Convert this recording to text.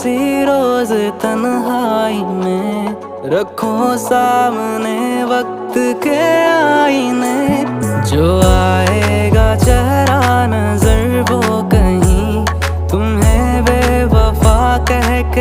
किसी रोज तन्हाई में रखो सामने वक्त के आईने। जो आएगा चेहरा नजर वो कहीं तुम्हें बेवफा कह के